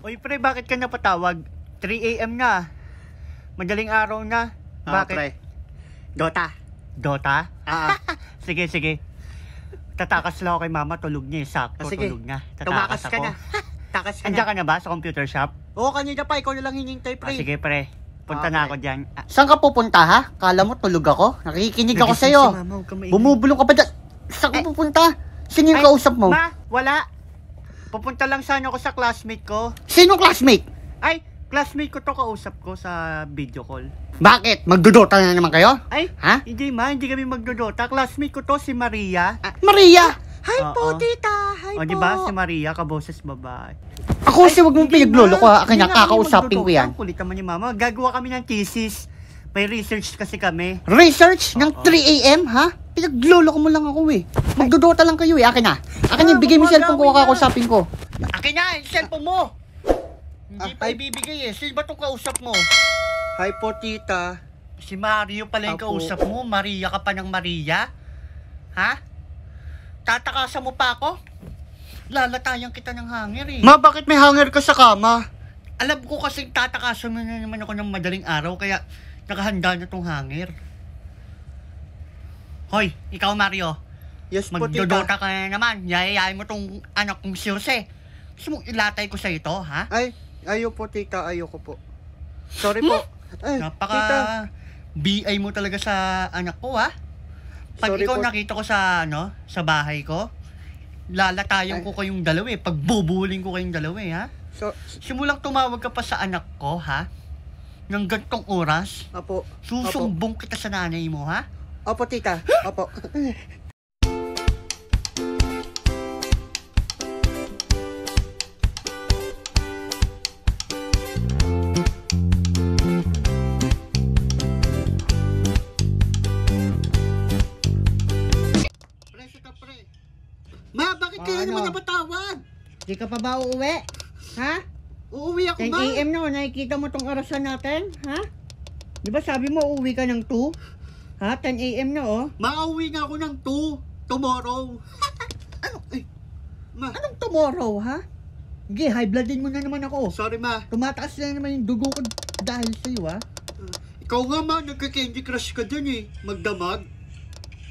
Oy pre, bakit ka napatawag? 3 AM na. Madaling araw na. Bakit? Pre. Dota. Dota? Ah. Sige, sige. Tatakas lang ako kay mama, tulog niya eh. Sakto, Sige. tulog na. Tumakas ka ako. na. Takas ka Andiyan na. ka na ba sa computer shop? Oo, kanina pa. Ikaw na lang hinihintay, pre. Sige pre, punta na ako dyan. Saan ka pupunta, ha? Kala mo tulog ako? Nakikinig ako Nagising sa'yo. si mama, huwag ka maingay. Bumubulong ka pa dyan. Saan ka pupunta? Sino yung kausap mo? Ma, wala. Pupunta lang sana ako sa classmate ko. Sino classmate? Ay, classmate ko to, kausap ko sa video call. Bakit? Magdodota na naman kayo? Ay, Ha? hindi ma, hindi kami magdodota. Classmate ko to, si Maria. Maria! Hi Oo. po, tita. Hi O, po. di ba? Si Maria, kaboses babae. Ako kasi wag mong Hindi, pinaglolo ko, ha? ma. Kanya Hindi na kami kakausapin ko magdodota. yan. Ang kulit naman ni mama. Gagawa kami ng thesis. May research kasi kami. Research ng Oo. 3 AM, ha? Pinaglolo ko mo lang ako, eh. Magdodota lang kayo, eh. Akin na. Akin na, bigay mo yung cellphone ko, gumagawin na. kakausapin ko. Akin na, yung cellphone mo! Hindi pa Ay. ibibigay eh. Sino ba itong kausap mo? Hi po, tita. Si Mario pala yung Apo. kausap mo. Maria ka pa ng Maria? Ha? Tatakasan mo pa ako? Lalatayan kita ng hanger eh. Ma, bakit may hanger ka sa kama? Alam ko kasing tatakasan mo na naman ako ng madaling araw, kaya nakahanda na tong hanger. Hoy, ikaw Mario. Yes po, tita. Magdodota ka na naman. Yayayain mo tong anak kong si Jose. Gusto mong ilatay ko sa ito, ha? Ay, ayaw po, tita. Ayoko po. Sorry po. Ay, tita. Napaka BI mo talaga sa anak ko, ha? Pag Sorry ikaw po. nakita ko sa sa bahay ko, lalatayan ko kayong dalawa eh. Pagbubuling ko kayong dalawa eh, ha? So, Simulang tumawag ka pa sa anak ko, ha? Nang gantong oras, apo. susumbong kita sa nanay mo, ha? Opo, tita. Opo. Pre, sika pre. Ma, bakit kaya naman napatawag? Di ka pa ba uuwi? Ha? Uuwi ako, 10 AM na, nakikita mo tong orasan natin? Ha? Di ba sabi mo uuwi ka ng 2? Ha? 10 AM na, oh. Mauwi nga ako ng 2 tomorrow. Ano? Ay, Ma, anong tomorrow, ha? Sige, high bloodin mo na naman ako. sorry ma. Tumataas na naman yung dugo ko dahil sa'yo, ha? Ikaw nga ma, nagka-candy crush ka dyan eh. Magdamag.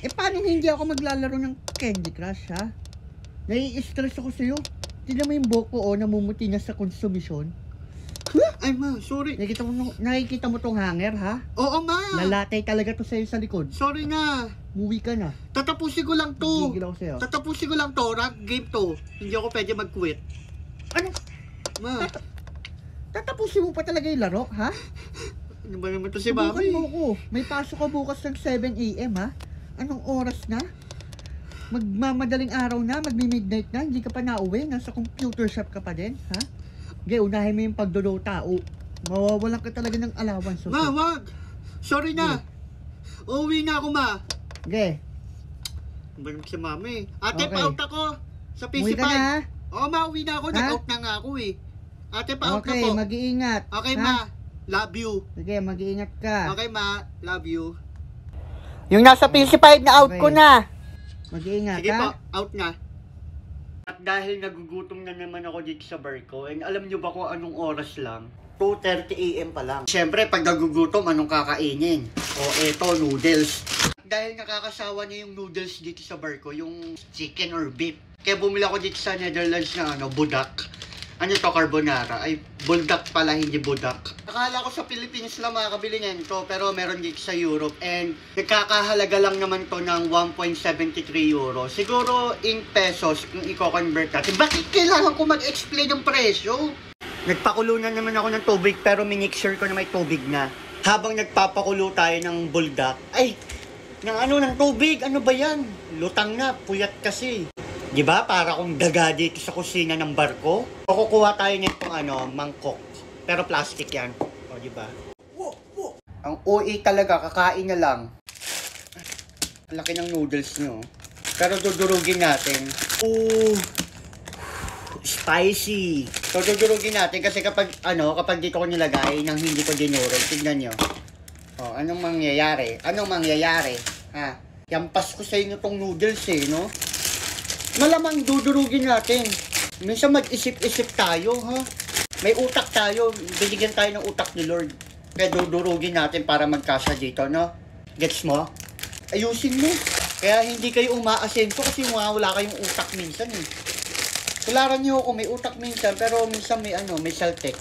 Eh, paano hindi ako maglalaro ng Candy Crush, ha? Nai-stress ako sa'yo. Tignan mo yung buhok ko, oh, namumuti na sa konsumisyon. Ay ma, sorry. Nakikita mo tong hanger, ha? Oo ma. Lalatay talaga to sa'yo sa likod. Sorry na. Muwi ka na. Tatapusin ko lang to. Gigil ako sa'yo. Tatapusin ko lang to. Rank game to. Hindi ako pwede mag-quit. Ano? Ma, Tatapusin mo pa talaga yung laro, ha? ano ba naman to si Subukan Mami? mo ko. May pasok ka bukas ng 7 AM, ha? Anong oras na? Magmamadaling araw na, magmi-midnight na, hindi ka pa nauwi, nasa computer shop ka pa din, ha? Okay, unahin mo yung pagdodota, o mawawalan ka talaga ng allowance. Ma, wag. Sorry na. Uuwi na ako ma. Okay, Ano ba naman si Mami? Ate, Okay. pa-out ako. Sa uwi PC5. ka na, ha? Oo ma, uwi na ako. Ha? Nag-out na nga ako eh. Ate, pa-out na Okay, po. mag-iingat. Okay ha? ma. Love you. Sige, mag-iingat ka. Okay ma. Love you. Yung nasa PC5 na out Okay. ko na. Mag-iingat, Sige ha? po, out na. At dahil nagugutom na naman ako dito sa bar ko, and alam nyo ba kung anong oras lang? 2:30 AM pa lang. Siyempre, pag nagugutom, anong kakainin? O eto, noodles. Dahil nakakasawa niya yung noodles dito sa bar ko, yung chicken or beef. Kaya bumili ako dito sa Netherlands ng budak. Ano to, carbonara? Ay, buldak pala, hindi budak. Akala ko sa Philippines lang makakabili nito, pero meron dito sa Europe. And nagkakahalaga lang naman to ng 1.73 euro. Siguro in pesos, kung i-convert natin. Bakit kailangan ko mag-explain ng presyo? Nagpakulo na naman ako ng tubig, pero minixture ko na may tubig na. Habang nagpapakulo tayo ng buldak, ay, ng tubig, ano ba yan? Lutang na, puyat kasi. Di ba? Para kung daga dito sa kusina ng barko. O kukuha tayo nitong mangkok. Pero plastic yan. O, di ba? Ang OA talaga, kakain na lang. Laki ng noodles nyo. Pero dudurugin natin. Ooh, spicy. So dudurugin natin kasi kapag dito ko nilagay nang hindi ko dinurog, tignan nyo. O, anong mangyayari? Anong mangyayari? Ha? Yampas ko sa inyo tong noodles eh, no? Malamang dudurugin natin. Minsan mag-isip-isip tayo, ha? May utak tayo. Binigyan tayo ng utak ni Lord. Kaya dudurugin natin para magkasya dito, no? Gets mo? Ayusin mo. Kaya hindi kayo umaasenso kasi wala kayong utak minsan eh. Tularan nyo ako, may utak minsan, pero minsan may may saltek.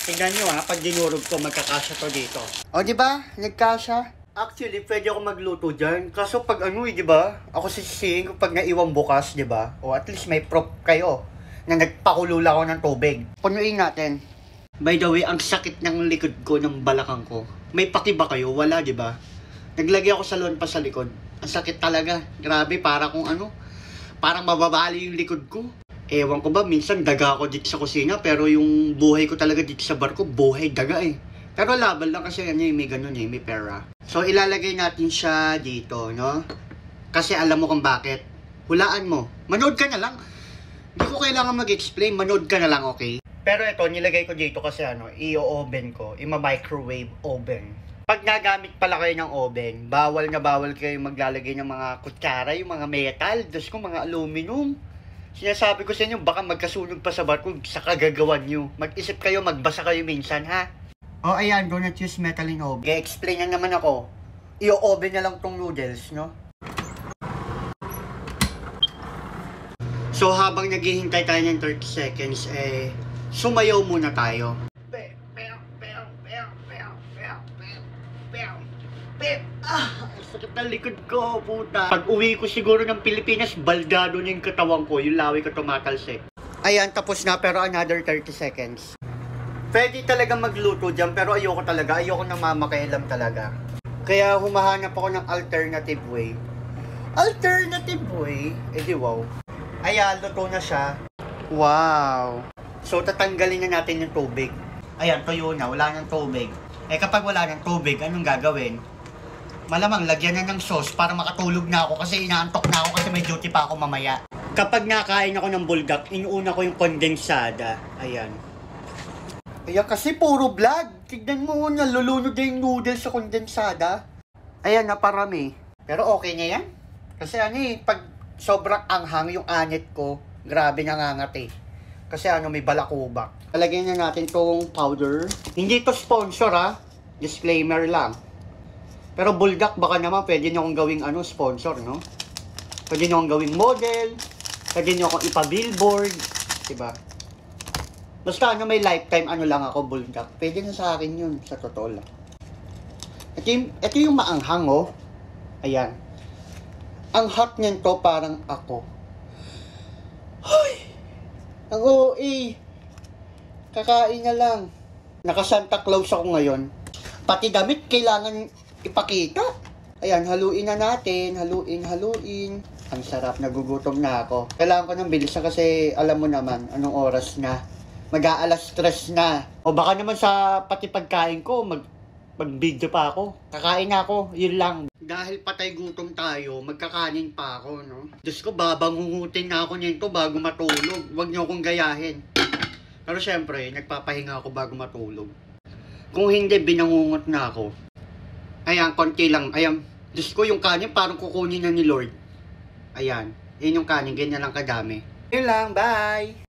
Tingnan nyo ha, pag dinurog ko, magkakasya to dito. O, di ba? Nagkasya. Actually, pwede ako magluto dyan. Kaso pag di ba? Ako sisisihin ko pag naiwang bukas, di ba? O at least may prop kayo na nagpakulula ako ng tubig. Punuin natin. By the way, ang sakit ng likod ko, ng balakang ko. May paki ba kayo? Wala, di ba? Naglagay ako sa pa sa likod. Ang sakit talaga. Grabe, para kung parang mababali yung likod ko. Ewan ko ba, minsan daga ako dito sa kusina, pero yung buhay ko talaga dito sa barko, buhay daga eh. Pero laban lang kasi may ganun may pera. So ilalagay natin siya dito, no? Kasi alam mo kung bakit. Hulaan mo. Manood ka na lang. Hindi ko kailangan mag-explain, manood ka na lang, okay? Pero ito, nilagay ko dito kasi i-oven ko, ima-microwave oven. Pag nagamit pala kayo ng oven, bawal na bawal kayo maglalagay ng mga kutsara, yung mga metal, dos ko mga aluminum. Sinasabi ko sa inyo, baka magkasunog pa sa barko sa kagagawan nyo. Mag-isip kayo, magbasa kayo minsan, ha? O, ayan, do not use metal in oven. I-explain na naman ako. I-oven na lang tong noodles, no? So, habang naghihintay tayo ng 30 seconds, sumayaw muna tayo. Sakit ng likod ko, puta. Pag uwi ko siguro ng Pilipinas, baldado na yung katawan ko, yung lawi ko tumatalsik. Ayan, tapos na, pero another 30 seconds. Pwede talaga magluto dyan, pero ayoko nang mamakialam talaga. Kaya humahanap ako ng alternative way. Alternative way? Di wow. Ayan, luto na siya. Wow. So, tatanggalin na natin yung tubig. Ayan, tuyo na, wala ng tubig. Kapag wala ng tubig, anong gagawin? Malamang lagyan na ng sauce para makatulog na ako kasi inaantok na ako kasi may duty pa ako mamaya. Kapag nakain ako ng buldak, inuuna ko yung kondensada. Ayan. Ayan kasi puro vlog. Tignan mo, nalulunod na yung noodles sa kondensada. Ayan, naparami. Pero okay na yan. Kasi pag sobrang anghang yung anit ko, grabe nangangat Kasi may balakubak. Talagyan na natin tong powder. Hindi to sponsor Disclaimer lang. Pero buldak baka naman pwede nyo akong gawing sponsor, no? Pwede nyo akong gawing model. Pwede nyo akong ipa-billboard. Diba? Basta may lifetime lang ako buldak. Pwede na sa akin yun, sa totoo lang. Ito yung maanghang, Ayan. Ang hot niyan to parang ako. Hoy! Ang OA. Kakain na lang. Naka-Santa Claus ako ngayon. Pati damit kailangan ipakita. Ayan, haluin na natin. Haluin. Ang sarap, nagugutom na ako. Kailangan ko ng bilisan kasi alam mo naman anong oras na. Mag-aalas 3 na. O baka naman sa pati pagkain ko, mag-video pa ako. Kakain na ako, yun lang. Dahil patay gutom tayo, magkakanin pa ako, no? Diyos ko, babangungutin na ako nito bago matulog. Huwag niyo akong gayahin. Pero syempre, nagpapahinga ako bago matulog. Kung hindi, binangungot na ako. Ayan, konti lang. Ayan, Diyos ko, yung kanin parang kukunin na ni Lord. Ayan, yun yung kanin, ganyan lang kadami. Yun lang, bye!